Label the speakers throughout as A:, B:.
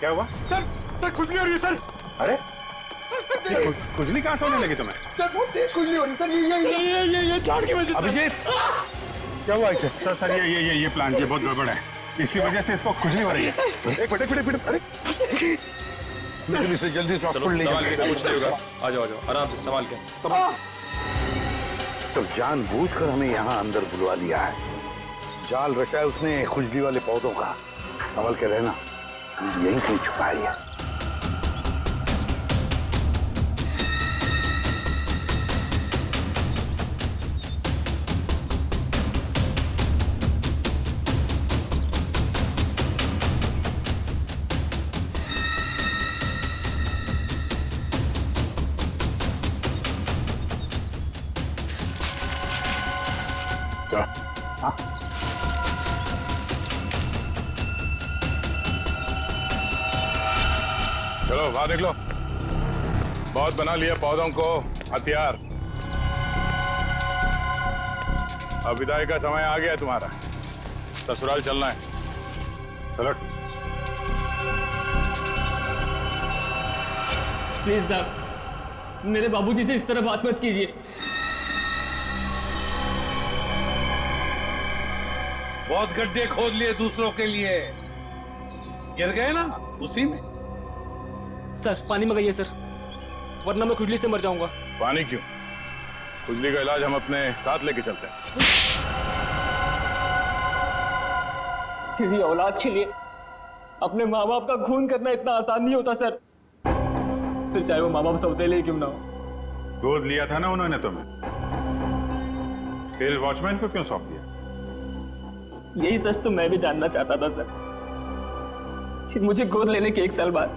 A: क्या हुआ?
B: सर खुजली हो रही है सर।
A: अरे खुजली कहाँ से होने लगी तुम्हें?
B: सर बहुत तेज खुजली हो रही है सर। ये झाड़ की वजह से।
A: अभिजीत क्या हुआ इसे? सर ये प्लांट ये बहुत गड़बड़ है, इसकी वजह से इसको खुजली हो रही है। एक मिनट अरे इसे जल्दी से हॉस्पिटल ले जाओ।
C: कुछ नहीं होगा, आ जाओ आराम से संभाल के।
D: तो जानबूझकर हमें यहाँ अंदर बुलवा लिया है, जाल रचा है उसने खुजली वाले पौधों का। संभल के रहना, यहीं कहीं छुपाई है।
A: चलो वहां देख लो, बहुत बना लिया पौधों को हथियार। अब विदाई का समय आ गया तुम्हारा, ससुराल चलना है। चलो
E: प्लीज साहब, मेरे बाबूजी से इस तरह बात मत कीजिए।
F: बहुत गड्ढे खोद लिए दूसरों के लिए, गिर गए ना उसी में।
E: सर पानी मंगाइए सर, वरना मैं खुजली से मर जाऊंगा।
A: पानी क्यों? खुजली का इलाज हम अपने साथ लेके चलते हैं।
E: किसी औलाद के लिए अपने माँ बाप का खून करना इतना आसान नहीं होता सर, फिर चाहे वो माँ बाप सौतेले क्यों ना हो।
A: गोद लिया था ना उन्होंने तुम्हें, फिर वॉचमैन को क्यों सौंप दिया?
E: यही सच तो मैं भी जानना चाहता था सर, कि मुझे गोद लेने के 1 साल बाद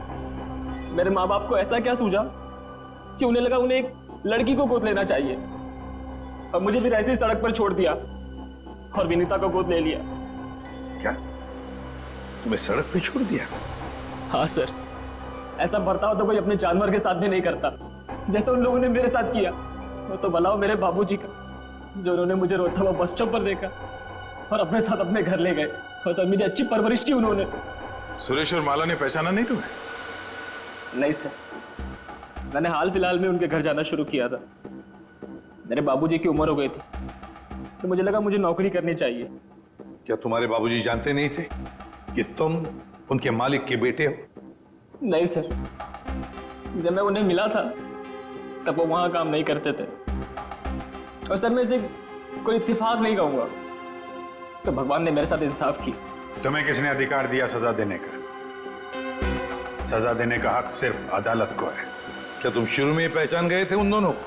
E: मेरे माँ बाप को ऐसा क्या सूझा कि उन्हें लगा उन्हें एक लड़की को गोद लेना चाहिए, और मुझे फिर ऐसे ही सड़क पर छोड़ दिया और विनीता को गोद ले लिया।
D: क्या तुम्हें सड़क पे छोड़ दिया?
E: हाँ सर, ऐसा बर्ताव तो कोई अपने जानवर के साथ भी नहीं करता, जैसा उन लोगों ने मेरे साथ किया। वो तो भला हो मेरे बाबूजी का, जो उन्होंने मुझे रोता हुआ बस स्टॉप पर देखा और अपने साथ अपने घर ले गए, और तब मेरी अच्छी परवरिश की उन्होंने।
A: सुरेश और माला ने पहचाना नहीं तुम्हें?
E: नहीं सर, मैंने हाल फिलहाल में उनके घर जाना शुरू किया था। मेरे बाबूजी की उम्र हो गई थी, तो मुझे लगा मुझे नौकरी करनी चाहिए।
D: क्या तुम्हारे बाबूजी जानते नहीं थे कि तुम उनके मालिक के बेटे हो?
E: नहीं सर, जब मैं उन्हें मिला था तब वो वहां काम नहीं करते थे, और सर मैं इसे कोई इत्तेफाक नहीं कहूंगा, तो भगवान ने मेरे साथ इंसाफ की।
A: तुम्हें किसने अधिकार दिया सजा देने का? सजा देने का हक सिर्फ अदालत को है।
D: क्या तुम शुरू में ही पहचान गए थे उन दोनों को?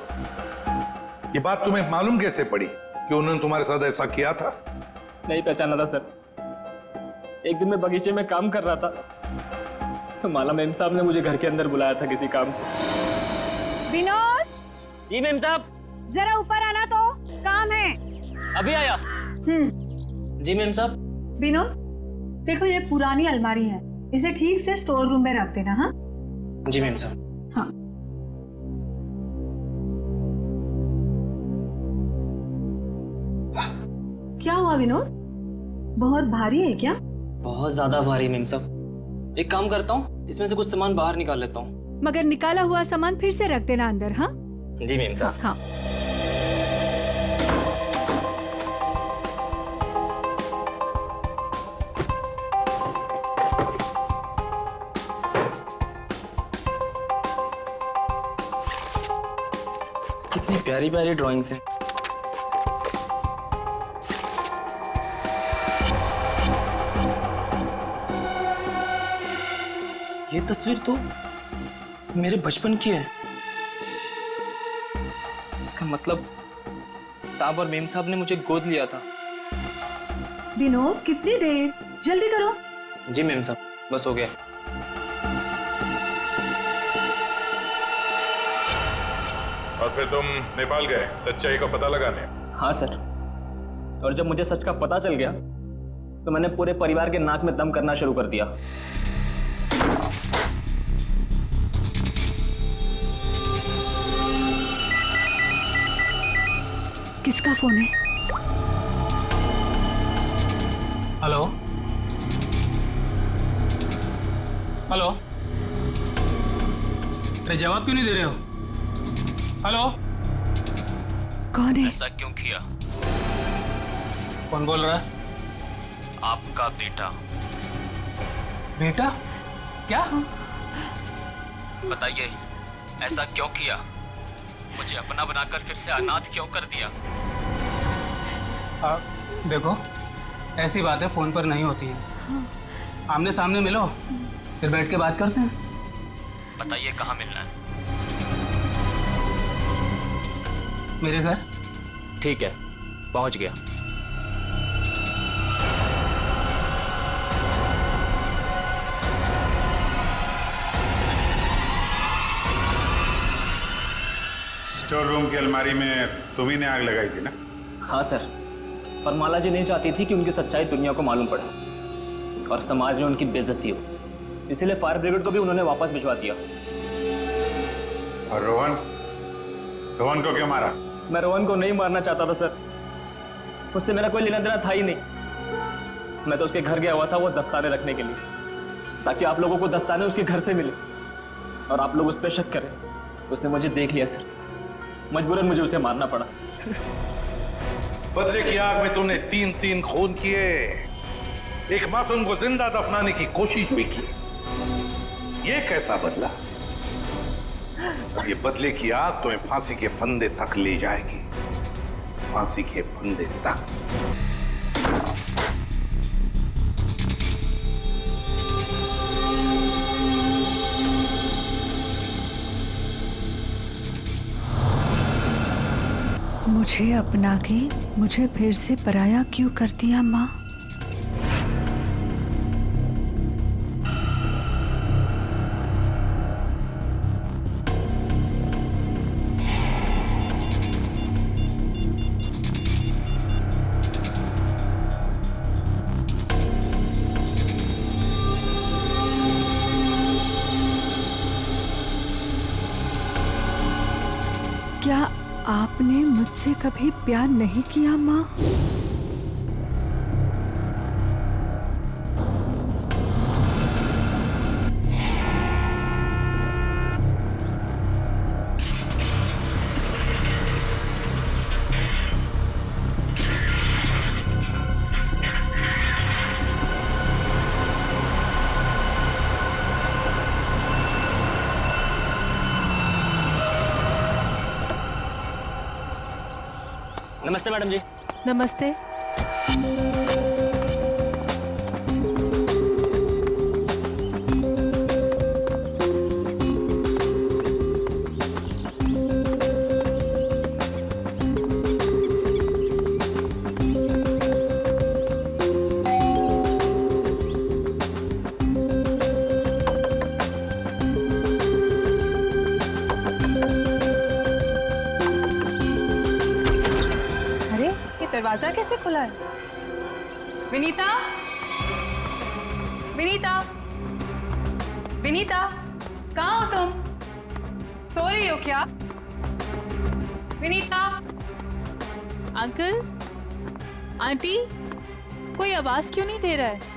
D: ये बात तुम्हें मालूम कैसे पड़ी कि उन्होंने तुम्हारे साथ ऐसा किया था?
E: नहीं पहचाना था सर। एक दिन मैं बगीचे में काम कर रहा था, तो माला मेम साहब ने मुझे घर के अंदर बुलाया था किसी काम से।
G: विनोद!
E: जी मेम साहब।
G: जरा ऊपर आना, तो काम है।
E: अभी आया। जी मेम साहब।
G: विनोद, देखो ये पुरानी अलमारी है, इसे ठीक से स्टोर रूम में रख देना। हाँ
E: जी मेम साहब।
G: हाँ। क्या हुआ विनोद, बहुत भारी है क्या?
E: बहुत ज्यादा भारी मेम साहब। एक काम करता हूँ, इसमें से कुछ सामान बाहर निकाल लेता हूँ।
G: मगर निकाला हुआ सामान फिर से रख देना अंदर। हाँ
E: जी मेम साहब।
G: हाँ।
E: कितनी प्यारी प्यारी ड्राइंग्स हैं। ये तस्वीर तो मेरे बचपन की है। इसका मतलब साहब और मेम साहब ने मुझे गोद लिया था।
G: विनोद, कितनी देर, जल्दी करो।
E: जी मेम साहब, बस हो गया।
A: और फिर तुम नेपाल गए सच्चाई का पता लगाने?
E: हाँ सर, और जब मुझे सच का पता चल गया तो मैंने पूरे परिवार के नाक में दम करना शुरू कर दिया।
G: किसका फोन है?
E: हेलो
B: हेलो, अरे जवाब क्यों नहीं दे रहे हो? हेलो,
H: कौन है?
I: ऐसा क्यों किया?
B: कौन बोल रहा है?
I: आपका बेटा।
B: बेटा? क्या?
I: बताइए, ऐसा क्यों किया? मुझे अपना बनाकर फिर से अनाथ क्यों कर दिया?
B: देखो, ऐसी बातें फोन पर नहीं होती हैं। आमने सामने मिलो, फिर बैठ के बात करते हैं।
I: बताइए कहाँ मिलना है?
B: मेरे घर।
I: ठीक है, पहुंच गया।
A: स्टोर रूम की अलमारी में तुम्ही ने आग लगाई थी ना?
E: हाँ सर, पर माला जी नहीं चाहती थी कि उनकी सच्चाई दुनिया को मालूम पड़े और समाज में उनकी बेइज्जती हो, इसीलिए फायर ब्रिगेड को भी उन्होंने वापस भिजवा दिया।
A: और रोहन? रोहन को क्यों मारा?
E: मैं रोहन को नहीं मारना चाहता था सर, उससे मेरा कोई लेना देना था ही नहीं। मैं तो उसके घर गया हुआ था वो दस्ताने रखने के लिए, ताकि आप लोगों को दस्ताने उसके घर से मिले और आप लोग उस पर शक करें। उसने मुझे देख लिया सर, मजबूरन मुझे उसे मारना पड़ा।
F: बदले की आग में तूने 3 खून किए, एक मासूम को जिंदा दफनाने की कोशिश भी की। ये कैसा बदला? ये बदले की आग तुम्हें फांसी के फंदे तक ले जाएगी, फांसी के फंदे तक।
H: मुझे अपना के मुझे फिर से पराया क्यों कर दिया माँ? क्या आपने मुझसे कभी प्यार नहीं किया माँ?
E: नमस्ते मैडम जी।
H: नमस्ते।
G: दरवाजा कैसे खुला है? विनीता, विनीता, विनीता, कहाँ हो तुम? सो रही हो क्या? विनीता।
J: अंकल, आंटी, कोई आवाज क्यों नहीं दे रहा है?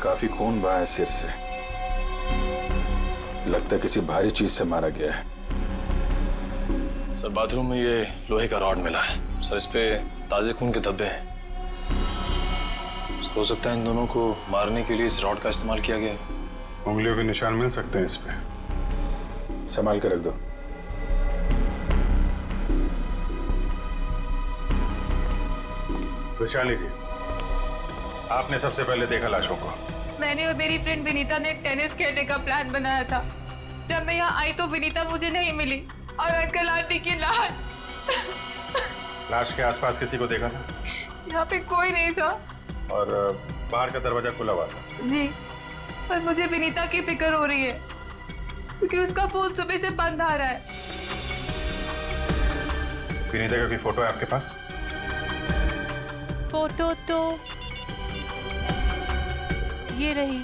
K: काफी खून बहा है सिर से, लगता है किसी भारी चीज से मारा गया है।
C: सर बाथरूम में ये लोहे का रॉड मिला है सर, इस पे ताजे खून के धब्बे हैं। हो सकता है इन दोनों को मारने के लिए इस रॉड का इस्तेमाल किया गया है।
A: उंगलियों के निशान मिल सकते हैं इस पे।
K: संभाल के रख दो।
A: वैशाली जी, आपने सबसे पहले देखा लाशों को?
G: मैंने और मेरी फ्रेंड विनीता ने टेनिस खेलने का प्लान बनाया था। जब मैं यहाँ आई तो विनीता मुझे नहीं मिली और अंकल आंटी की लाश।
A: लाश के आसपास किसी को देखा था?
G: यहाँ पे कोई नहीं था।
A: और बाहर का दरवाजा खुला हुआ था?
G: जी, पर मुझे विनीता की फिक्र हो रही है क्योंकि उसका फोन सुबह से बंद आ रहा है।
A: विनीता की फोटो है आपके पास?
J: फोटो तो ये रही।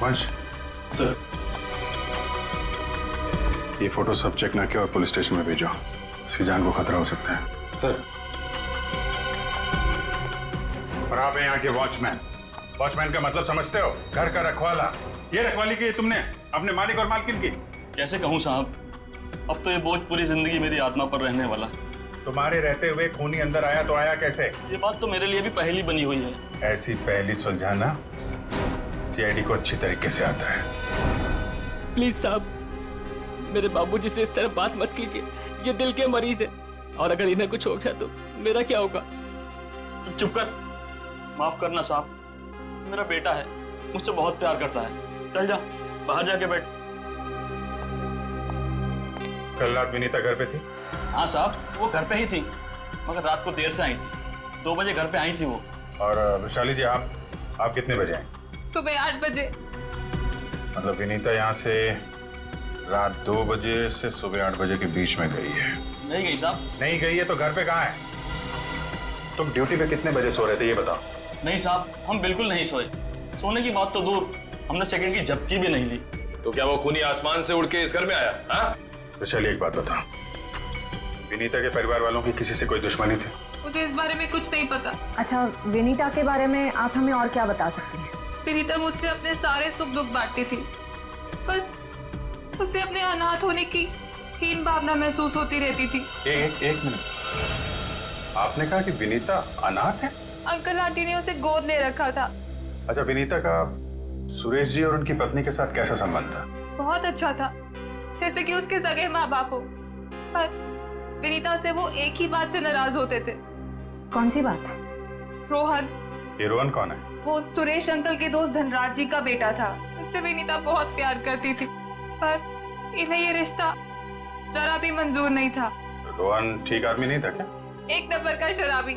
A: वंश
C: सर,
A: ये फोटो सब चेक ना किया और पुलिस स्टेशन में भेजो। इसकी जान को खतरा हो सकता है।
C: सर।
A: और आप हैं यहाँ के वॉचमैन। वॉचमैन का मतलब समझते हो? घर का रखवाला। ये रखवाली की तुमने अपने मालिक और मालकिन की।
C: कैसे कहूँ साहब, अब तो ये बोझ पूरी जिंदगी मेरी आत्मा पर रहने वाला।
A: तुम्हारे रहते हुए खूनी अंदर आया तो आया कैसे?
C: ये बात तो मेरे लिए भी पहेली बनी हुई है।
A: ऐसी पहेली सुलझाना सीआईडी को अच्छी तरीके से आता है।
E: प्लीज साहब, मेरे बाबूजी से इस तरह बात मत कीजिए। ये दिल के मरीज है और अगर इन्हें कुछ हो गया तो मेरा क्या होगा?
C: चुप कर, माफ करना साहब, मेरा बेटा है, मुझसे बहुत प्यार करता है। चल जा, बाहर जाके बैठ।
A: कल रात विनीता घर पे थी?
C: हाँ साहब, वो घर पे ही थी, मगर रात को देर से आई थी। 2 बजे घर पे आई थी वो।
A: और वैशाली जी, आप कितने बजे आए?
G: सुबह 8 बजे।
A: मतलब विनीता यहाँ से रात 2 बजे से सुबह 8 बजे के बीच में गई है?
C: नहीं गई साहब।
A: नहीं गई है तो घर पे कहाँ है? तुम ड्यूटी पे कितने बजे सो रहे थे ये बताओ?
C: नहीं साहब, हम बिल्कुल नहीं सोए। सोने की बात तो दूर, हमने सेकंड की झपकी भी नहीं ली। तो क्या वो खूनी आसमान से उड़ के इस घर में आया? हाँ?
A: तो चलिए एक बात बताओ, विनीता के परिवार वालों की किसी से कोई दुश्मनी थी?
G: मुझे इस बारे में कुछ नहीं पता।
L: अच्छा, विनीता के बारे में आप हमें और क्या बता सकती हैं?
G: विनीता मुझसे अपने सारे सुख दुख बांटती थी, बस उसे अपने अनाथ होने की हीन भावना महसूस होती रहती थी।
A: एक मिनट, आपने कहा कि विनीता अनाथ है?
G: अंकल आंटी ने उसे गोद ले रखा था।
A: अच्छा, विनीता का सुरेश जी और उनकी पत्नी के साथ कैसा संबंध था?
G: बहुत अच्छा था, जैसे कि उसके सगे माँ बाप हो। पर विनीता से वो एक ही बात से नाराज होते थे।
L: कौन सी बात?
G: रोहन।
A: ये रोहन कौन है?
G: वो सुरेश अंकल के दोस्त धनराज जी का बेटा था। उससे विनीता बहुत प्यार करती थी, पर इन्हें ये रिश्ता जरा भी मंजूर नहीं था।
A: रोहन ठीक आदमी नहीं था क्या?
G: एक नंबर का शराबी।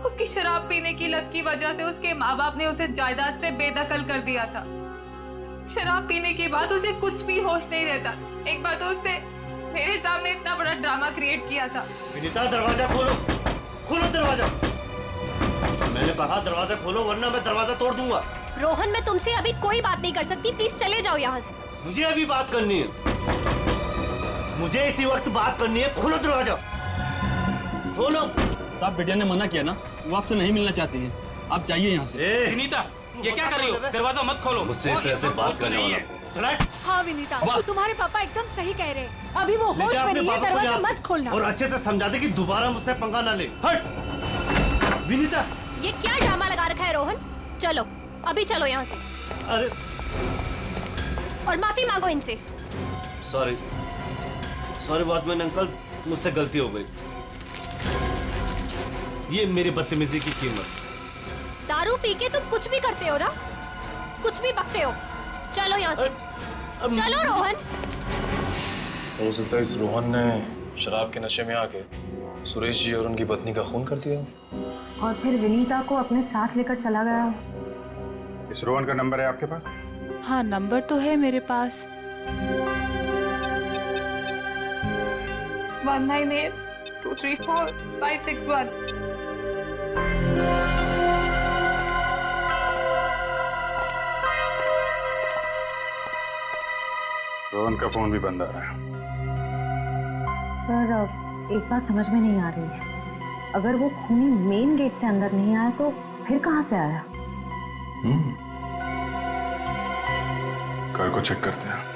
G: उसकी शराब पीने की लत की वजह से उसके माँ बाप ने उसे जायदाद से बेदखल कर दिया था। शराब पीने के बाद उसे कुछ भी होश नहीं रहता। एक बार तो उसने मेरे सामने इतना बड़ा ड्रामा क्रिएट किया था।
M: विनीता, दरवाजा खोलो, खोलो दरवाजा। मैंने कहा दरवाजा खोलो वरना मैं दरवाजा तोड़ दूंगा।
N: रोहन, मैं तुमसे अभी कोई बात नहीं कर सकती, प्लीज चले जाओ यहाँ से।
M: मुझे अभी बात करनी है, मुझे इसी वक्त बात करनी है। खोलो दरवाजा, खोलो।
C: साहब, बिटिया ने मना किया ना, वो आपसे नहीं मिलना चाहती है। आप जाइए यहाँ से।
E: विनीता, ये क्या कर रही हो? दरवाजा मत खोलो।
M: मुझसे इस तरह से बात करने वाला
L: हाँ विनीता, तुम्हारे पापा एकदम सही कह रहे हैं। अभी वो होश में नहीं है, दरवाजा मत खोलना।
M: और अच्छे से समझा दे कि दोबारा मुझसे पंगा ना ले। हट विनीता।
N: ये क्या ड्रामा लगा रखा है रोहन? चलो, अभी चलो यहाँ से।
M: अरे,
N: और माफी मांगो इनसे।
M: सॉरी वॉचमैन अंकल, मुझसे गलती हो गई। ये मेरी बदतमीजी की कीमत।
N: दारू पी के तुम कुछ भी करते हो ना, कुछ भी बकते हो। चलो यहाँ से, चलो रोहन।
C: हो सकता है इस रोहन ने शराब के नशे में आके सुरेश जी और उनकी पत्नी का खून कर दिया
L: और फिर विनीता को अपने साथ लेकर चला गया।
A: इस रोहन का नंबर है आपके पास?
J: हाँ, नंबर तो है मेरे पास।
G: 1982345561।
A: रोहन का फोन भी बंद आ रहा है।
L: सर, एक बात समझ में नहीं आ रही है। अगर वो खूनी मेन गेट से अंदर नहीं आया तो फिर कहाँ से आया?
A: घर को चेक करते हैं।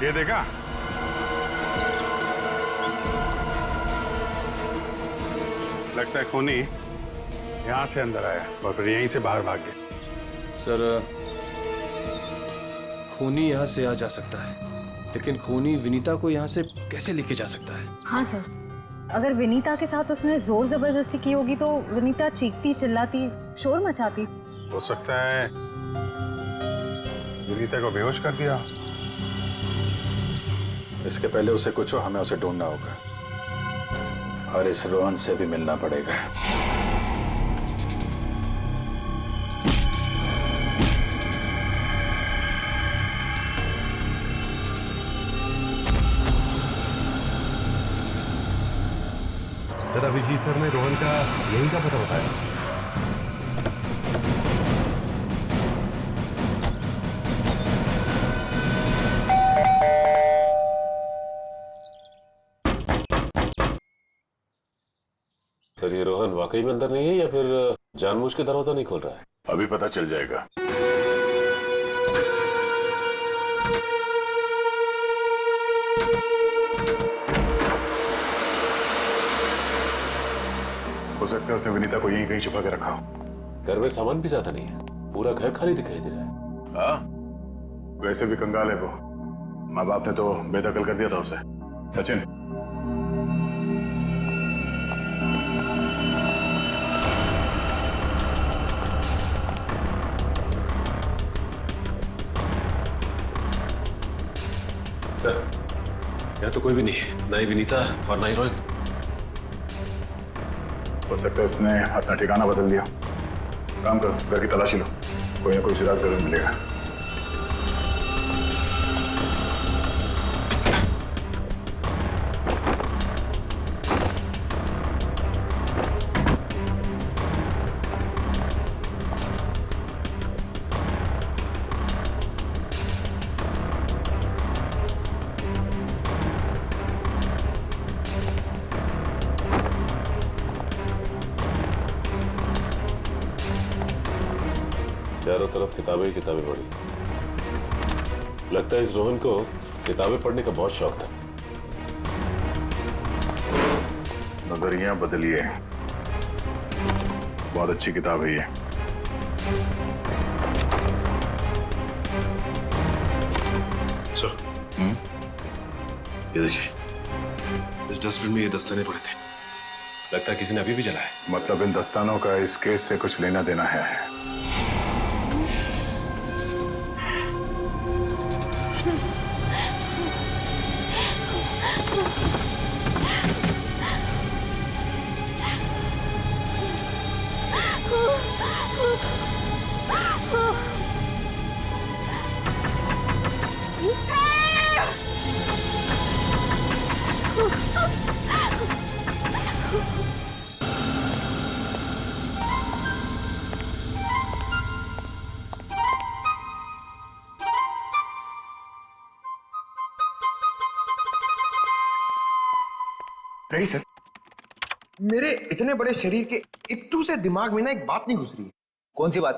A: ये देखा? लगता है खूनी यहाँ से अंदर आया और फिर यहीं से बाहर भाग गया।
O: सर, खूनी यहाँ से आ जा सकता है, लेकिन खूनी विनीता को यहाँ से कैसे लेके जा सकता है?
L: हाँ सर, अगर विनीता के साथ उसने जोर जबरदस्ती की होगी तो विनीता चीखती चिल्लाती शोर मचाती।
A: हो सकता है विनीता को बेहोश कर दिया।
K: इसके पहले उसे कुछ हो, हमें उसे ढूंढना होगा और इस रोहन से भी मिलना पड़ेगा।
P: सर अभिजीत सर ने रोहन का यही का पता बताया।
Q: सर ये रोहन वाकई में अंदर नहीं है या फिर जानबूझ के दरवाजा नहीं खोल रहा है?
K: अभी पता चल जाएगा।
A: हो सकता है उसने विनीता को यहीं कहीं छुपा के रखा हो।
Q: घर में सामान भी ज्यादा नहीं है, पूरा घर खाली दिखाई दे रहा है।
A: हाँ, वैसे भी कंगाल है वो। माँ बाप ने तो बेदखल कर दिया था उसे। सचिन,
P: सर यहाँ तो कोई भी नहीं, ना ही विनीता और ना ही रोहन।
A: हो सकता है उसने अपना ठिकाना बदल दिया। काम करो, घर की तलाशी लो, कोई ना कोई सुराग जरूर मिलेगा।
Q: चारों तरफ किताबें ही किताबें पढ़ी। लगता है इस रोहन को किताबें पढ़ने का बहुत शौक था।
A: नजरिया बदलिए, बहुत अच्छी किताब है ये।
P: सर ये देखिए, इस डस्टबिन में ये दस्ताने पड़े थे। लगता है किसी ने अभी भी जलाया।
A: मतलब इन दस्तानों का इस केस से कुछ लेना देना है।
O: Ready sir. मेरे इतने बड़े शरीर के इत्तू से दिमाग में ना एक बात नहीं घुस रही है।
M: कौन सी बात?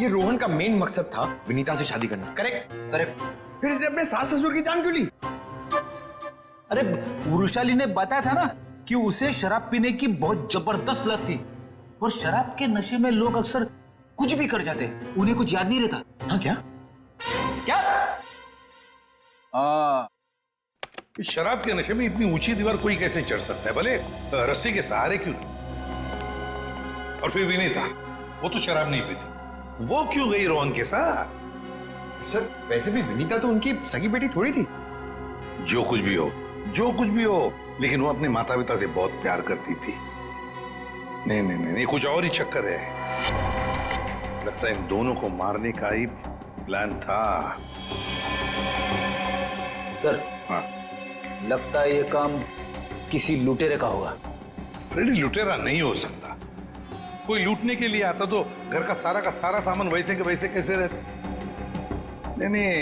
O: ये रोहन का मेन मकसद था विनीता से शादी करना, करेक्ट?
M: करेक्ट।
O: फिर इसने अपने सास ससुर की जान क्यों ली?
M: अरे वृषाली ने बताया था ना कि उसे शराब पीने की बहुत जबरदस्त लत थी और शराब के नशे में लोग अक्सर कुछ भी कर जाते, उन्हें कुछ याद नहीं रहता।
O: हाँ क्या?
M: क्या?
F: शराब के नशे में इतनी ऊंची दीवार कोई कैसे चढ़ सकता है? भले रस्सी के सहारे क्यों नहीं? और फिर विनीता, वो तो शराब नहीं पीती, वो क्यों गई रोहन के साथ?
O: सर वैसे भी विनीता तो उनकी सगी बेटी थोड़ी थी।
F: जो कुछ भी हो, जो कुछ भी हो, लेकिन वो अपने माता पिता से बहुत प्यार करती थी। नहीं नहीं नहीं, कुछ और ही चक्कर है। लगता है इन दोनों को मारने का ही प्लान था।
M: सर
F: हाँ,
M: लगता है ये काम किसी लुटेरे का होगा।
F: फ्रेडी लुटेरा नहीं हो सकता। कोई लूटने के लिए आता तो घर का सारा सामान वैसे के वैसे कैसे रहता? नहीं नहीं,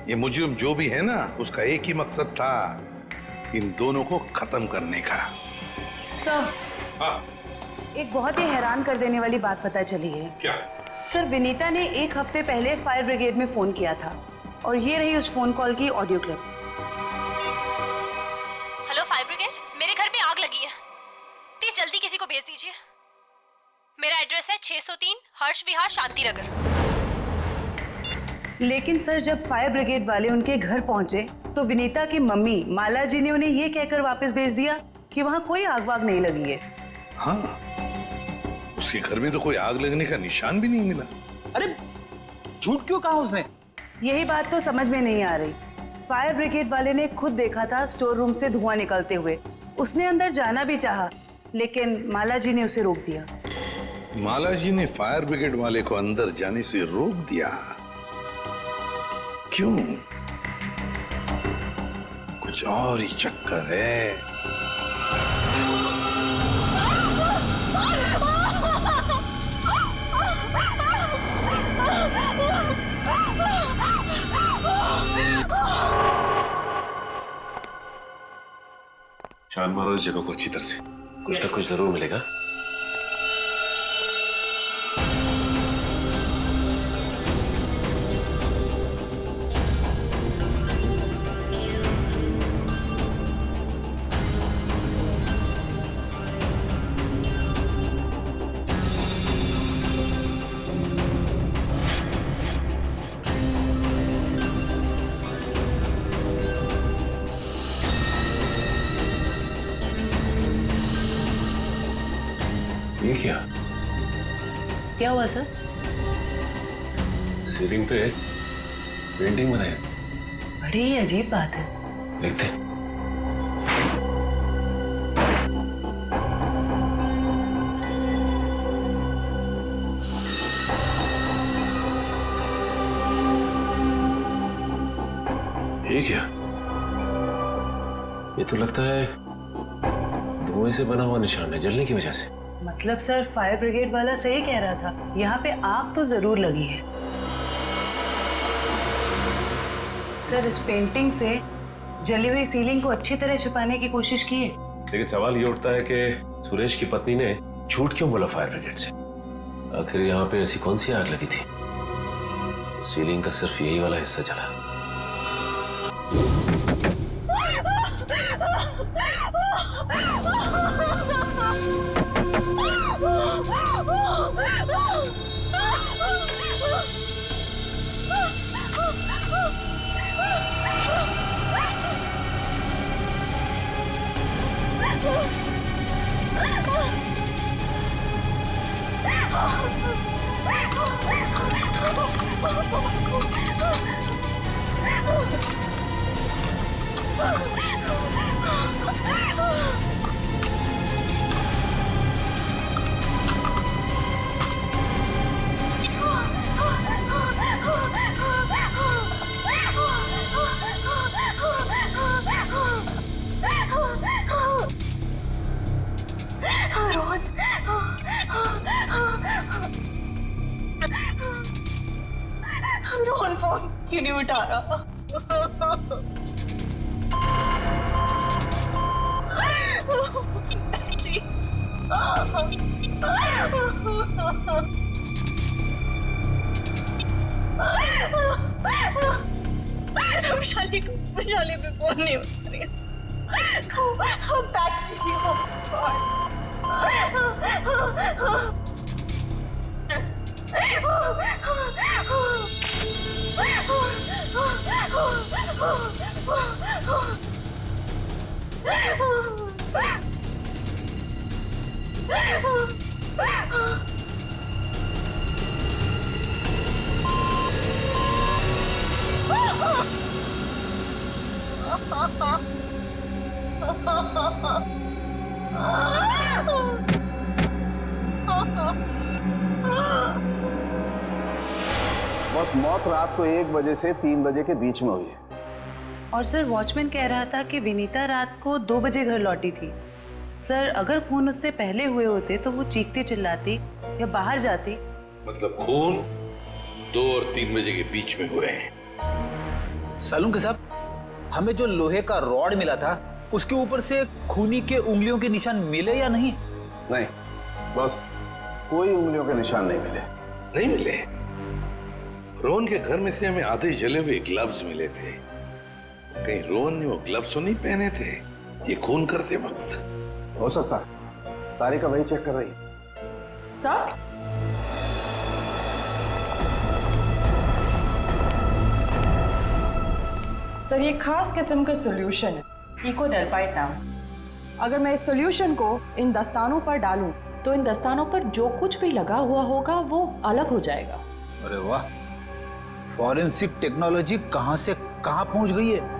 F: ये मुजरिम जो भी है ना, उसका एक ही मकसद था, इन दोनों को खत्म करने का।
R: सर,
F: हाँ,
R: एक बहुत ही हैरान कर देने वाली बात पता चली है।
F: क्या?
R: सर विनीता ने 1 हफ्ते पहले फायर ब्रिगेड में फोन किया था और ये रही उस फोन कॉल की audio clip.
N: Hello fire brigade, मेरे घर में आग लगी है, प्लीज जल्दी किसी को भेज दीजिए। मेरा एड्रेस है 603 हर्ष विहार शांति नगर।
R: लेकिन सर जब फायर ब्रिगेड वाले उनके घर पहुंचे तो विनीता की मम्मी माला जी ने उन्हें ये कहकर वापस भेज दिया कि वहां कोई आग वाग नहीं लगी है।
F: हाँ, उसके घर में तो कोई आग लगने का निशान भी नहीं मिला।
M: अरे झूठ क्यों कहा उसने?
R: यही बात तो समझ में नहीं आ रही। फायर ब्रिगेड वाले ने खुद देखा था स्टोर रूम से धुआं निकलते हुए। उसने अंदर जाना भी चाहा, लेकिन माला जी ने उसे रोक दिया।
F: माला जी ने फायर ब्रिगेड वाले को अंदर जाने से रोक दिया? क्यों? कुछ और ही चक्कर है।
P: छान मारो इस जगह को अच्छी तरह से, कुछ ना कुछ जरूर मिलेगा। ये क्या
R: हुआ सर?
P: सीलिंग पे पेंटिंग बनाई।
R: बड़ी ही अजीब बात है।
P: देखते। ये क्या? ये तो लगता है धुएं से बना हुआ निशान है, जलने की वजह से।
R: मतलब सर फायर ब्रिगेड वाला सही कह रहा था, यहाँ पे आग तो जरूर लगी है। सर इस पेंटिंग से जली हुई सीलिंग को अच्छी तरह छुपाने की कोशिश की है।
P: लेकिन सवाल ये उठता है कि सुरेश की पत्नी ने झूठ क्यों बोला फायर ब्रिगेड से? आखिर यहाँ पे ऐसी कौन सी आग लगी थी? सीलिंग का सिर्फ यही वाला हिस्सा जला।
N: रोहन फोन क्यों नहीं उठा रहा? वैशाली पे फोन नहीं उठा रही।
K: बस मौत रात को 1 बजे से 3 बजे के बीच में हुई है।
R: और सर वॉचमैन कह रहा था कि विनीता रात को 2 बजे घर लौटी थी। सर अगर खून उससे पहले हुए होते तो वो चीखती चिल्लाती या बाहर जाती।
F: मतलब खून 2 और 3 बजे के बीच में हुए हैं।
M: सालुंके साहब, हमें जो लोहे का रॉड मिला था उसके ऊपर से खूनी के उंगलियों के निशान मिले या नहीं?
K: नहीं, बस कोई उंगलियों के निशान नहीं मिले।
F: नहीं मिले? रोहन के घर में से हमें आधे जले हुए ग्लव्स मिले थे। कहीं रोहन ने वो ग्लव्स तो नहीं पहने थे ये खून करते वक्त?
K: हो सकता है, तारिका वही चेक कर रही है।
R: सर
S: सर ये खास किस्म का सॉल्यूशन है, इकोडेल्पाइट नाम। अगर मैं इस सॉल्यूशन को इन दस्तानों पर डालूं
L: तो इन दस्तानों पर जो कुछ भी लगा हुआ होगा वो अलग हो जाएगा।
M: अरे वाह, फॉरेंसिक टेक्नोलॉजी कहां से कहां पहुंच गई है।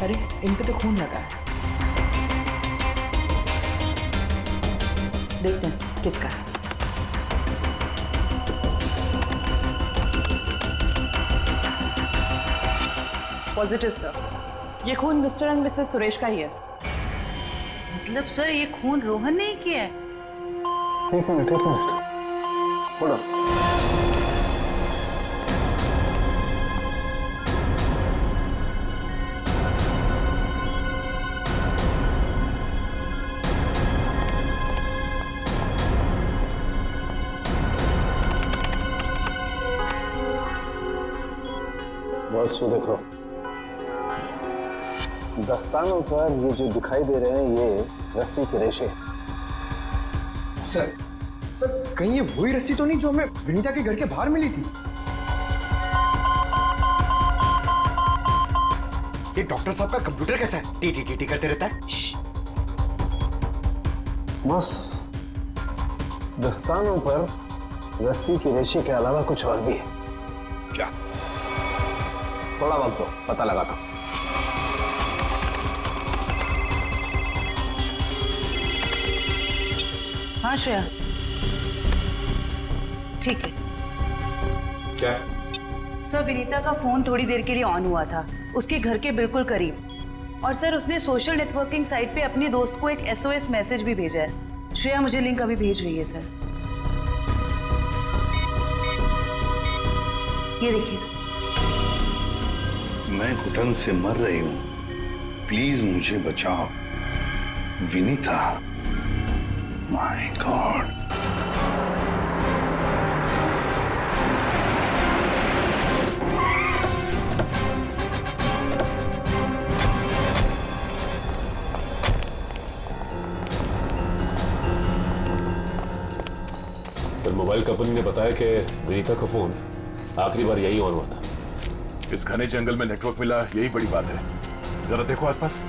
L: अरे इन पे तो खून लगा है, देखते हैं किसका है। पॉजिटिव सर, ये खून मिस्टर एंड मिसेस सुरेश का ही है।
R: मतलब सर ये खून रोहन ने ही किया है?
D: एक मिनट बोलो।
T: बस वो देखो, दस्तानों पर ये जो दिखाई दे रहे हैं ये रस्सी के रेशे।
O: सर कहीं ये वही रस्सी तो नहीं जो हमें विनीता के घर के बाहर मिली थी? ये डॉक्टर साहब का कंप्यूटर कैसा है? टी करते रहता है।
T: बस दस्तानों पर रस्सी के रेशे के अलावा कुछ और भी है।
O: क्या?
T: थोड़ा वक्त दो, पता लगाता।
R: हाँ श्रेया, ठीक है।
O: क्या?
R: सर विनीता का फोन थोड़ी देर के लिए ऑन हुआ था, उसके घर के बिल्कुल करीब। और सर उसने सोशल नेटवर्किंग साइट पे अपनी दोस्त को एक SOS मैसेज भी भेजा है। श्रेया मुझे लिंक अभी भेज रही है सर, ये देखिए सर।
D: मैं घुटन से मर रही हूं, प्लीज मुझे बचाओ विनीता। My God.
Q: फिर मोबाइल कंपनी ने बताया कि विनीता का फोन आखिरी बार यही ऑन हुआ था।
K: इस घने जंगल में नेटवर्क मिला, यही बड़ी बात है। जरा देखो आसपास।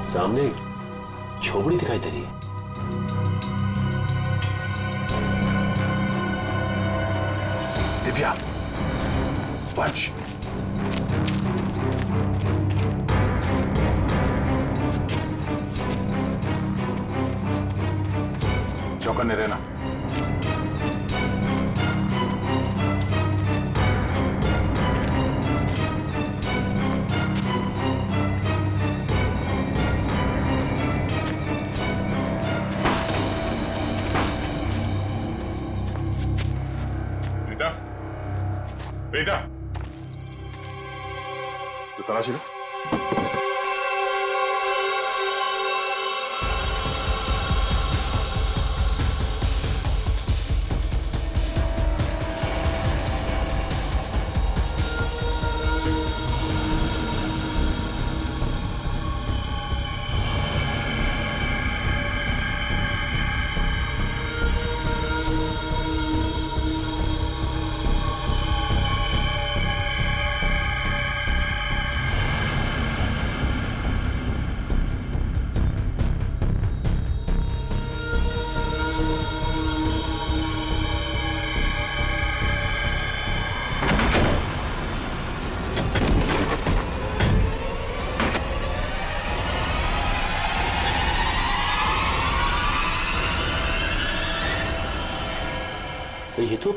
P: सामने झोपड़ी दिखाई दे रही है।
K: दिव्या, पंच। चौकन्ने रहना। बेटा, तलाशी लो।
P: तो ये तो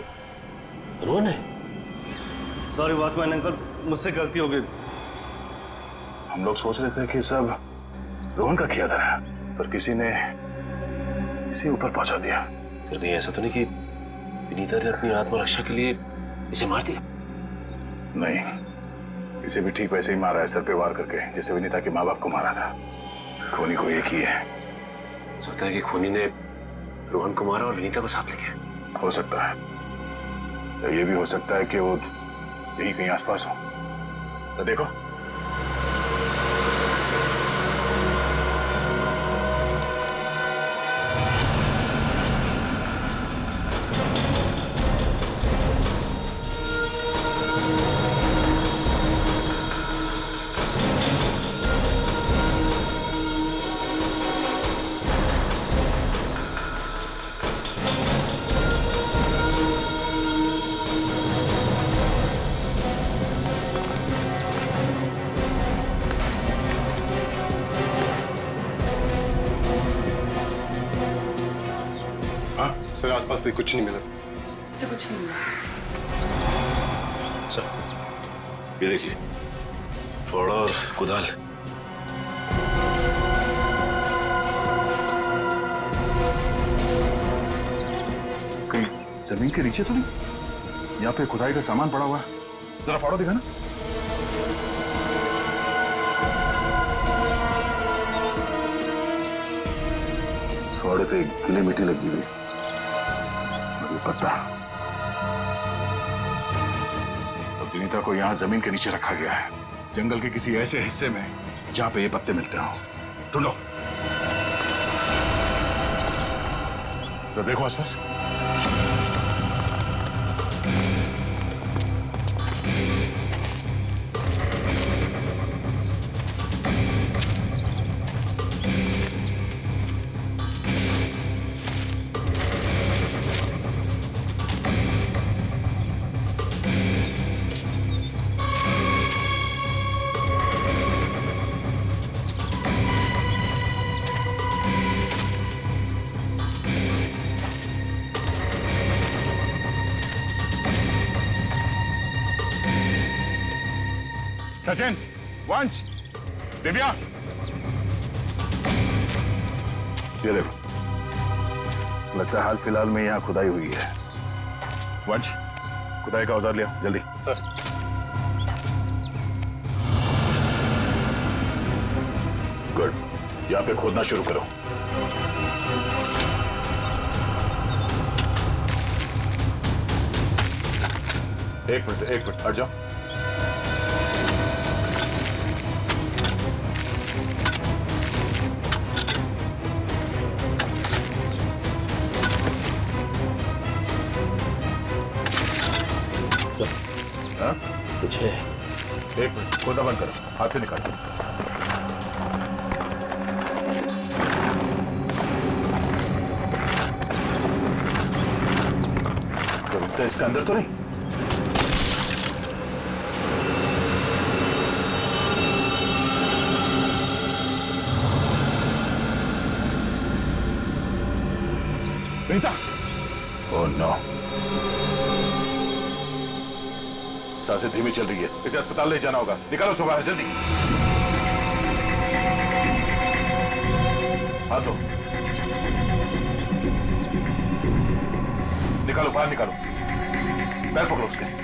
P: रोहन है।
T: सॉरी वॉचमैन अंकल, मुझसे गलती हो गई।
K: हम लोग सोच रहे थे कि सब रोहन का किया था, पर किसी ने इसे ऊपर पहुंचा दिया।
P: सर नहीं, ऐसा तो नहीं कि विनीता ने अपनी आत्मरक्षा के लिए इसे मार दिया?
K: नहीं, इसे भी ठीक वैसे ही मारा है, सर पे वार करके, जैसे विनीता के माँ बाप को मारा था। खूनी को एक ही है।
P: सोचता है कि खूनी ने रोहन को मारा और विनीता को साथ ले गया।
K: हो सकता है, तो ये भी हो सकता है कि वो यही कहीं आसपास हो। तो देखो,
T: सर आसपास भी कुछ नहीं मिला।
R: से कुछ नहीं मिला।
P: सर ये देखिए, फावड़ा और कुदाल।
K: कहीं जमीन के नीचे तो नहीं? यहाँ पे खुदाई का सामान पड़ा हुआ है, जरा फाड़ो दिखा ना। इस फावड़े पे गीली मिट्टी लगी हुई, पता तो विनीता को यहाँ जमीन के नीचे रखा गया है, जंगल के किसी ऐसे हिस्से में जहाँ पे ये पत्ते मिलते हो। ढूंढो, तो देखो आसपास। सचिन, वंश, दिव्या, ये देखो, लगता है हाल फिलहाल में यहाँ खुदाई हुई है। वंश, खुदाई का औजार लिया जल्दी। सर। गुड, यहाँ पे खोदना शुरू करो। एक मिनट हट जाओ। हाँ?
P: कुछ है।
K: एक मिनट, खोदा बंद करो, हाथ से निकालो। तो इसके अंदर तो नहीं? विनीता! ओह नो, सांसें धीमी चल रही है, इसे अस्पताल ले जाना होगा। निकालो उसको बाहर जल्दी। हाथ दो, निकालो बाहर निकालो, पैर पकड़ो उसके।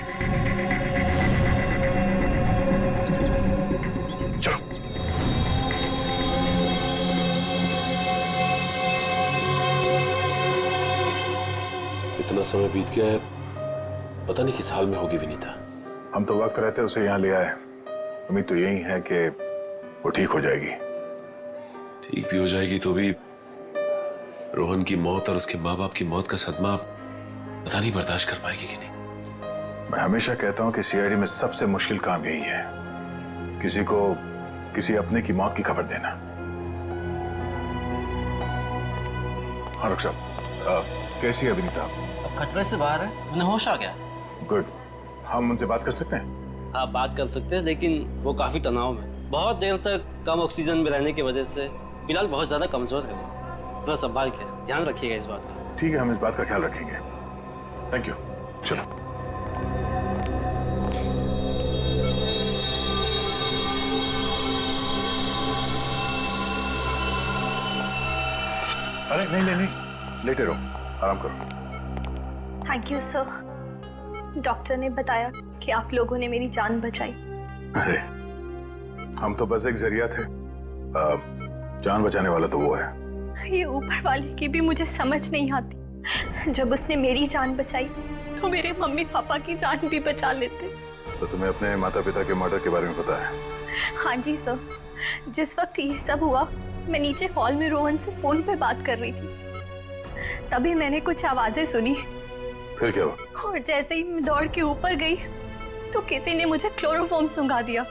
Q: समय बीत गया है, पता नहीं किस हाल में होगी विनीता।
K: हम तो वक्त रहते उसे यहाँ ले आए। उम्मीद तो यही है कि वो ठीक हो जाएगी।
Q: ठीक भी हो जाएगी तो भी रोहन की मौत और उसके माँ बाप की मौत का सदमा पता नहीं बर्दाश्त कर पाएगी कि नहीं।
K: मैं हमेशा कहता हूँ कि सीआईडी में सबसे मुश्किल काम यही है, किसी को किसी अपने की मौत की खबर देना। हाँ डॉक्टर साहब, कैसी है विनीता?
U: अब खतरे से बाहर है, उन्हें होश आ गया।
K: गुड। हम उनसे बात कर सकते हैं?
U: हाँ बात कर सकते हैं, लेकिन वो काफी तनाव में, बहुत देर तक कम ऑक्सीजन में रहने की वजह से फिलहाल बहुत ज्यादा कमजोर है वो। थोड़ा संभाल के ध्यान रखिएगा इस बात का।
K: ठीक है, हम इस बात का ख्याल रखेंगे। Thank you. चलो। अरे नहीं नहीं नहीं, लेटे रहो, आराम करो।
N: Thank you sir. डॉक्टर ने बताया कि आप लोगों ने मेरी जान बचाई।
K: अरे हम तो बस एक जरिया थे, जान बचाने वाला तो वो है।
N: ये ऊपर वाले की भी मुझे समझ नहीं आती। जब उसने मेरी जान बचाई तो मेरे मम्मी पापा की जान भी बचा लेते।
K: तो तुम्हें अपने माता पिता के मर्डर के बारे में पता है?
N: हाँ जी सर। जिस वक्त ये सब हुआ मैं नीचे हॉल में रोहन से फोन पे बात कर रही थी, तभी मैंने कुछ आवाजें सुनी।
K: फिर क्या हुआ?
N: और जैसे ही मैं दौड़ के ऊपर गई तो किसी ने मुझे क्लोरोफॉर्म सुंघा दिया,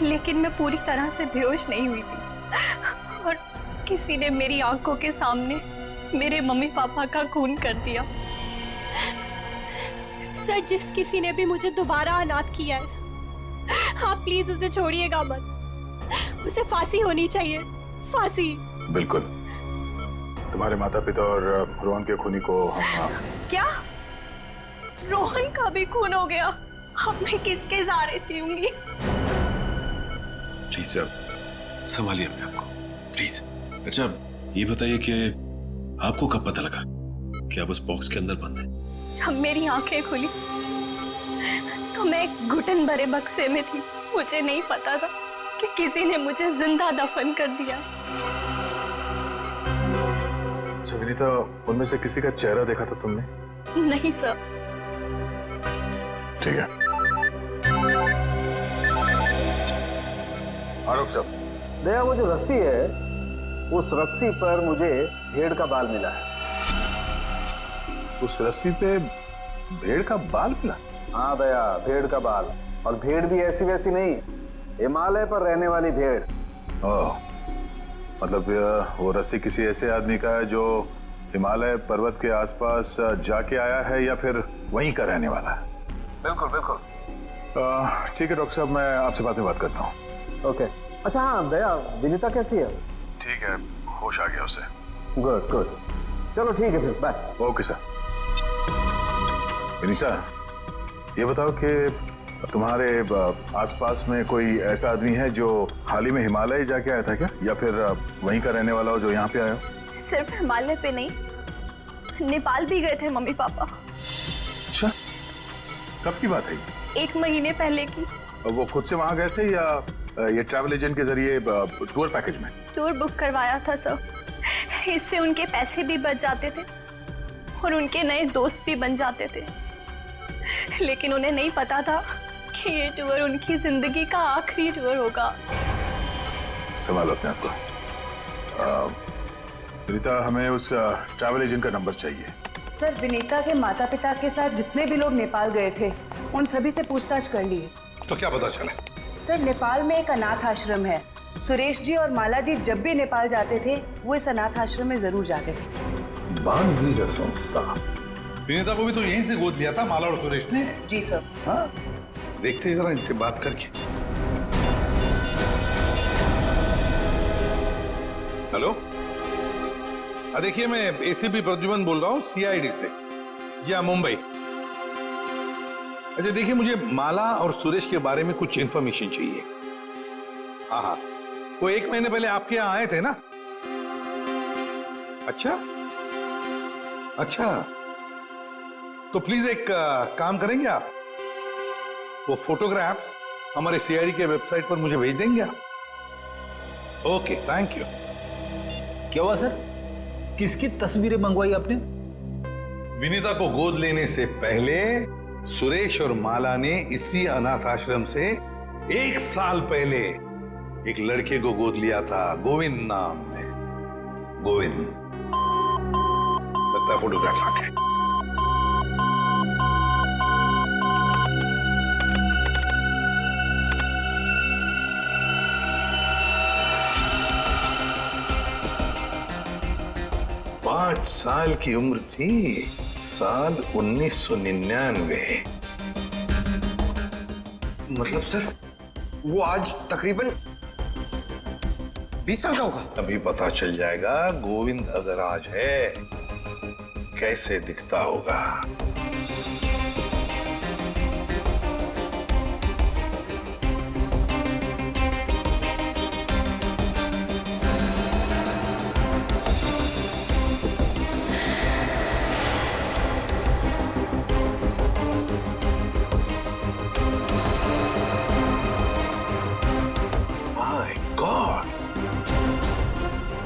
N: लेकिन मैं पूरी तरह से बेहोश नहीं हुई थी। और किसी ने मेरी आंखों के सामने मेरे मम्मी पापा का खून कर दिया।
V: सर, जिस किसी ने भी मुझे दोबारा अनाथ किया है, आप प्लीज उसे छोड़िएगा मत। उसे फांसी होनी चाहिए, फांसी।
K: बिल्कुल। तुम्हारे माता पिता और रोहन के खूनी को हम...
N: क्या? रोहन का भी खून हो गया? अब मैं किसके सहारे जीऊंगी?
Q: प्लीज सर, संभालिए अपने आप को, प्लीज। अच्छा ये बताइए कि आपको कब पता लगा कि आप उस बॉक्स के अंदर बंद हैं?
N: जब मेरी आंखें खुली तो मैं एक घुटन भरे बक्से में थी। मुझे नहीं पता था कि किसी ने मुझे जिंदा दफन कर दिया।
K: अच्छा विनीता, उनमें से किसी का चेहरा देखा था तुमने?
N: नहीं सर।
K: ठीक है। डॉक्टर साहब,
T: दया, वो जो रस्सी है, उस रस्सी पर मुझे भेड़ का बाल मिला है।
K: उस रस्सी पे भेड़ का बाल मिला?
T: हाँ दया, भेड़ का बाल। और भेड़ भी ऐसी वैसी नहीं, हिमालय पर रहने वाली भेड़।
K: ओह, मतलब वो रस्सी किसी ऐसे आदमी का है जो हिमालय पर्वत के आसपास जाके आया है या फिर वहीं का रहने वाला है?
T: बिल्कुल बिल्कुल।
K: ठीक है डॉक्टर साहब, मैं आपसे बाद में बात करता हूँ।
T: ओके। अच्छा हाँ दया, विनीता कैसी है?
K: ठीक है, होश आ गया उसे।
T: Good good. चलो ठीक है फिर, बाय।
K: Okay sir. विनीता, ये बताओ कि तुम्हारे आसपास में कोई ऐसा आदमी है जो हाल ही में हिमालय जाके आया था क्या, या फिर वहीं का रहने वाला हो जो यहाँ पे आया हो?
N: सिर्फ हिमालय पे नहीं, नेपाल भी गए थे मम्मी पापा।
K: अच्छा, कब की बात है?
N: 1 महीने पहले की।
K: वो खुद से वहां गए थे या ये ट्रैवल एजेंट के जरिए टूर पैकेज में?
N: टूर बुक करवाया था सर। इससे उनके पैसे भी बच जाते थे और उनके नए दोस्त भी बन जाते थे। लेकिन उन्हें नहीं पता था कि ये टूर उनकी जिंदगी का आखिरी टूर होगा।
K: संभालो अपने आप को। विनीता, हमें उस ट्रैवल एजेंट का नंबर चाहिए।
R: सर, विनीता के माता पिता के साथ जितने भी लोग नेपाल गए थे उन सभी से पूछताछ कर ली है।
F: तो क्या पता चला?
R: सर, नेपाल में एक अनाथ आश्रम है। सुरेश जी और माला जी जब भी नेपाल जाते थे वो इस अनाथ आश्रम में जरूर जाते थे।
D: बानवीर संस्था।
F: विनीता को भी तो यहीं से गोद लिया था माला और सुरेश ने।
R: जी सर।
F: हाँ, देखते हैं जरा इनसे बात करके। हेलो, देखिए मैं एसीपी प्रद्युमन बोल रहा हूँ सीआईडी से, या मुंबई। अच्छा देखिए, मुझे माला और सुरेश के बारे में कुछ इंफॉर्मेशन चाहिए। हाँ हाँ, वो 1 महीने पहले आपके यहाँ आए थे ना? अच्छा अच्छा, तो प्लीज एक काम करेंगे आप, वो फोटोग्राफ्स हमारे सीआईडी के वेबसाइट पर मुझे भेज देंगे आप? Okay, thank you.
M: क्या हुआ सर? किसकी तस्वीरें मंगवाई आपने?
F: विनीता को गोद लेने से पहले सुरेश और माला ने इसी अनाथ आश्रम से 1 साल पहले एक लड़के को गोद लिया था, गोविंद नाम में। गोविंद लगता है फोटोग्राफ आके। पांच साल की उम्र थी, साल 1999।
O: मतलब सर वो आज तकरीबन 20 साल का होगा।
F: अभी पता चल जाएगा गोविंद अगर आज है कैसे दिखता होगा।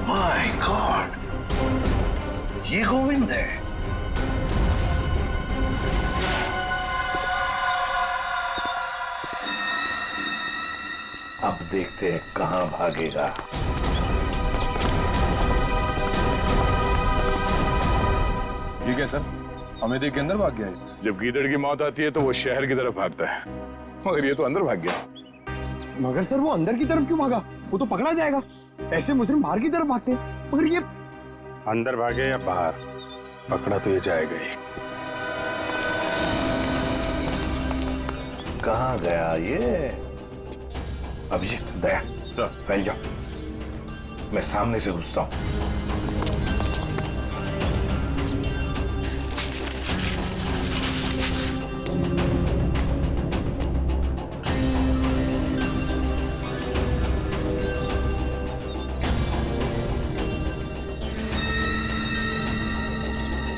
F: माय गॉड, ये गोविंद है। अब देखते हैं कहां भागेगा।
K: ठीक है सर, हमें देख के अंदर भाग गया है।
F: जब गीदड़ की मौत आती है तो वो शहर की तरफ भागता है, मगर ये तो अंदर भाग गया।
O: मगर सर वो अंदर की तरफ क्यों भागा? वो तो पकड़ा जाएगा। ऐसे मुजरिम बाहर की तरफ भागते हैं, मगर ये
A: अंदर भागे या बाहर, पकड़ा तो ये जाएगा ही।
F: कहां गया ये? अभिजीत, दया सर, फैल जाओ, मैं सामने से घुसता हूं।